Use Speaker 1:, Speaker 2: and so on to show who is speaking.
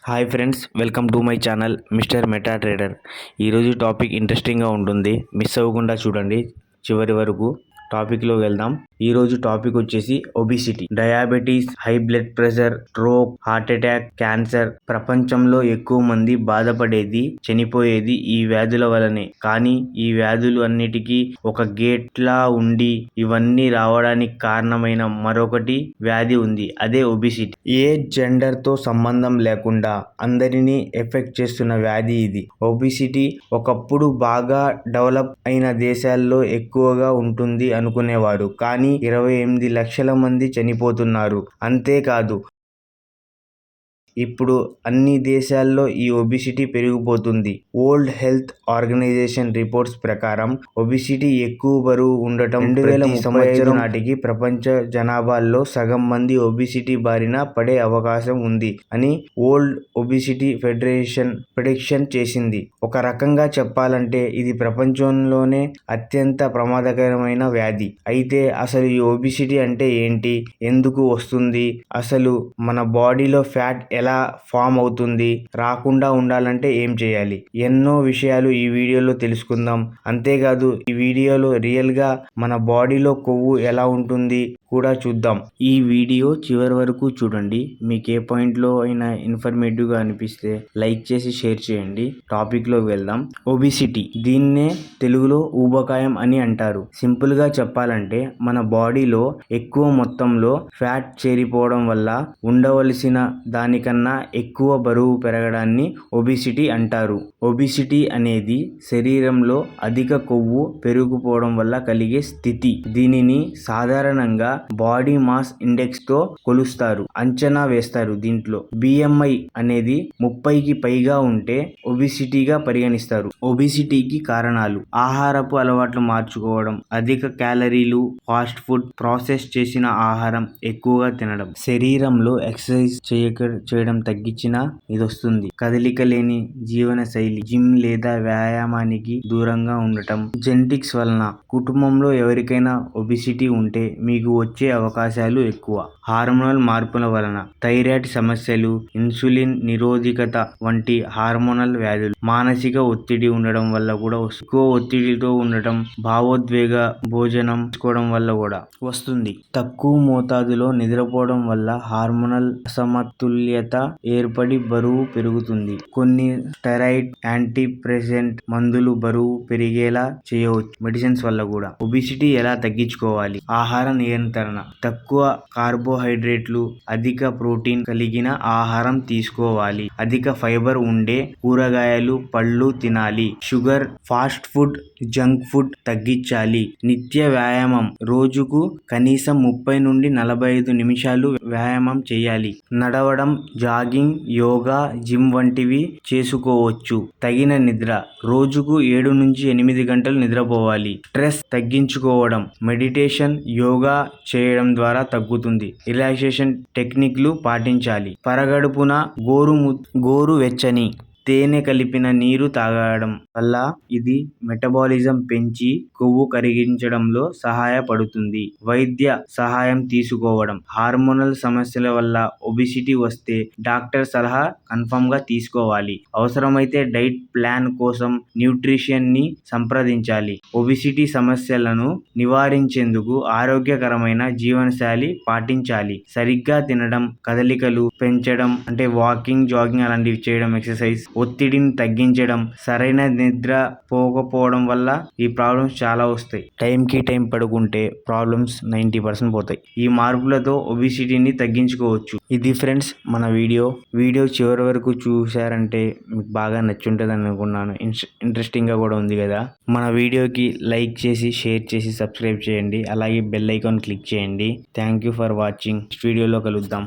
Speaker 1: Hi friends, welcome to my channel mister meta trader. ఈరోజు topic ఇంట్రెస్టింగ్గా ఉంటుంది, miss అవ్వకుండా చూడండి చివరి వరకు. టాపిక్లో వెళ్దాం. ఈరోజు టాపిక్ వచ్చేసి obesity, diabetes, high blood pressure, stroke, heart attack, cancer. ప్రపంచంలో ఎక్కువ మంది బాధపడేది, చనిపోయేది ఈ వ్యాధుల వలనే. కానీ ఈ వ్యాధులు అన్నిటికీ ఒక గేట్లా ఉండి ఇవన్నీ రావడానికి కారణమైన మరొకటి వ్యాధి ఉంది, అదే ఒబిసిటీ. ఏ జెండర్తో సంబంధం లేకుండా అందరినీ ఎఫెక్ట్ చేస్తున్న వ్యాధి ఇది. ఒబిసిటీ ఒకప్పుడు బాగా డెవలప్ అయిన దేశాల్లో ఎక్కువగా ఉంటుంది అనుకునేవారు, కానీ 28 లక్షల మంది చనిపోతున్నారు. అంతేకాదు, ఇప్పుడు అన్ని దేశాల్లో ఈ ఒబిసిటీ పెరిగిపోతుంది. వరల్డ్ హెల్త్ ఆర్గనైజేషన్ రిపోర్ట్స్ ప్రకారం ఒబిసిటీ ఎక్కువ బరువు ఉండటం 2035 నాటికి ప్రపంచ జనాభాలో సగం మంది ఒబిసిటీ బారిన పడే అవకాశం ఉంది అని వరల్డ్ ఒబిసిటీ ఫెడరేషన్ ప్రిడిక్షన్ చేసింది. ఒక రకంగా చెప్పాలంటే ఇది ప్రపంచంలోనే అత్యంత ప్రమాదకరమైన వ్యాధి. అయితే అసలు ఈ ఒబిసిటీ అంటే ఏంటి, ఎందుకు వస్తుంది, అసలు మన బాడీలో ఫ్యాట్ ఎలా ఫామ్ అవుతుంది, రాకుండా ఉండాలంటే ఏం చేయాలి, ఎన్నో విషయాలు ఈ వీడియోలో తెలుసుకుందాం. అంతేకాదు ఈ వీడియోలో రియల్గా మన బాడీలో కొవ్వు ఎలా ఉంటుంది కూడా చూద్దాం. ఈ వీడియో చివరి వరకు చూడండి. మీకు ఏ పాయింట్లో అయినా ఇన్ఫర్మేటివ్గా అనిపిస్తే లైక్ చేసి షేర్ చేయండి. టాపిక్లో వెళ్దాం. ఒబిసిటీ, దీన్నే తెలుగులో ఊబకాయం అని అంటారు. సింపుల్గా చెప్పాలంటే మన బాడీలో ఎక్కువ మొత్తంలో ఫ్యాట్ చేరిపోవడం వల్ల ఉండవలసిన దానికన్నా ఎక్కువ బరువు పెరగడాన్ని ఒబిసిటీ అంటారు. ఒబిసిటీ అనేది శరీరంలో అధిక కొవ్వు పెరిగిపోవడం వల్ల కలిగే స్థితి. దీనిని సాధారణంగా బాడీ మాస్ ఇండెక్స్ తో కొలుస్తారు, అంచనా వేస్తారు. దీంట్లో బిఎంఐ అనేది 30కి పైగా ఉంటే ఒబిసిటీగా పరిగణిస్తారు. ఒబిసిటీకి కారణాలు: ఆహారపు అలవాట్లు మార్చుకోవడం, అధిక క్యాలరీలు, ఫాస్ట్ ఫుడ్, ప్రాసెస్ చేసిన ఆహారం ఎక్కువగా తినడం, శరీరంలో ఎక్సర్సైజ్ చేయడం తగ్గించినా ఇదొస్తుంది, కదలిక లేని జీవన శైలి, జిమ్ లేదా వ్యాయామానికి దూరంగా ఉండటం, జెనెటిక్స్ వలన కుటుంబంలో ఎవరికైనా ఒబిసిటీ ఉంటే మీకు వచ్చే అవకాశాలు ఎక్కువ, హార్మోనల్ మార్పుల వలన థైరాయిడ్ సమస్యలు, ఇన్సులిన్ నిరోధకత వంటి హార్మోనల్ వ్యాధులు, మానసిక ఒత్తిడి ఉండడం వల్ల కూడా ఎక్కువ ఒత్తిడితో ఉండటం, భావోద్వేగ భోజనం తీసుకోవడం వల్ల కూడా వస్తుంది, తక్కువ మోతాదులో నిద్రపోవడం వల్ల హార్మోనల్ అసమతుల్యత ఏర్పడి బరువు పెరుగుతుంది, కొన్ని స్టెరాయిడ్ యాంటీప్రెసెంట్ మందులు బరువు పెరిగేలా చేయవచ్చు, మెడిసిన్స్ వల్ల కూడా. ఒబిసిటీ ఎలా తగ్గించుకోవాలి? ఆహార నియంత్రణ, తక్కువ కార్బోహైడ్రేట్లు, అధిక ప్రోటీన్ కలిగిన ఆహారం తీసుకోవాలి, అధిక ఫైబర్ ఉండే కూరగాయలు, పళ్ళు తినాలి, sugar, fast food, junk food తగ్గించాలి, నిత్య వ్యాయామం, రోజుకు కనీసం 30 నుండి 45 నిమిషాలు వ్యాయామం చేయాలి, నడవడం, జాగింగ్, యోగా, జిమ్ వంటివి చేసుకోవచ్చు, తగిన నిద్ర, రోజుకు 7 నుంచి 8 గంటలు నిద్రపోవాలి, స్ట్రెస్ తగ్గించుకోవడం, మెడిటేషన్, యోగా చేయడం ద్వారా తగ్గుతుంది, రిలాక్సేషన్ టెక్నిక్లు పాటించాలి, పరగడుపున గోరువెచ్చని తేనె కలిపిన నీరు తాగడం వల్ల ఇది మెటబాలిజం పెంచి కొవ్వు కరిగించడంలో సహాయపడుతుంది, వైద్య సహాయం తీసుకోవడం, హార్మోనల్ సమస్యల వల్ల ఒబిసిటీ వస్తే డాక్టర్ సలహా కన్ఫర్మ్ గా తీసుకోవాలి, అవసరమైతే డైట్ ప్లాన్ కోసం న్యూట్రిషన్ ని సంప్రదించాలి, ఒబిసిటీ సమస్యలను నివారించేందుకు ఆరోగ్యకరమైన జీవనశైలి పాటించాలి, సరిగ్గా తినడం, కదలికలు పెంచడం అంటే వాకింగ్, జాగింగ్ అలాంటివి చేయడం, ఎక్సర్సైజ్, ఒత్తిడిని తగ్గించడం, సరైన నిద్ర పోకపోవడం వల్ల ఈ ప్రాబ్లమ్స్ చాలా వస్తాయి. టైంకి టైం పడుకుంటే ప్రాబ్లమ్స్ 90% పోతాయి. ఈ మార్పులతో ఒబిసిటీని తగ్గించుకోవచ్చు. ఇది ఫ్రెండ్స్ మన వీడియో చివరి వరకు చూశారంటే మీకు బాగా నచ్చుంటుంది అనుకున్నాను. ఇంట్రెస్టింగ్గా కూడా ఉంది కదా. మన వీడియోకి లైక్ చేసి, షేర్ చేసి, సబ్స్క్రైబ్ చేయండి. అలాగే బెల్ ఐకాన్ క్లిక్ చేయండి. Thank you for watching. వీడియోలో కలుద్దాం.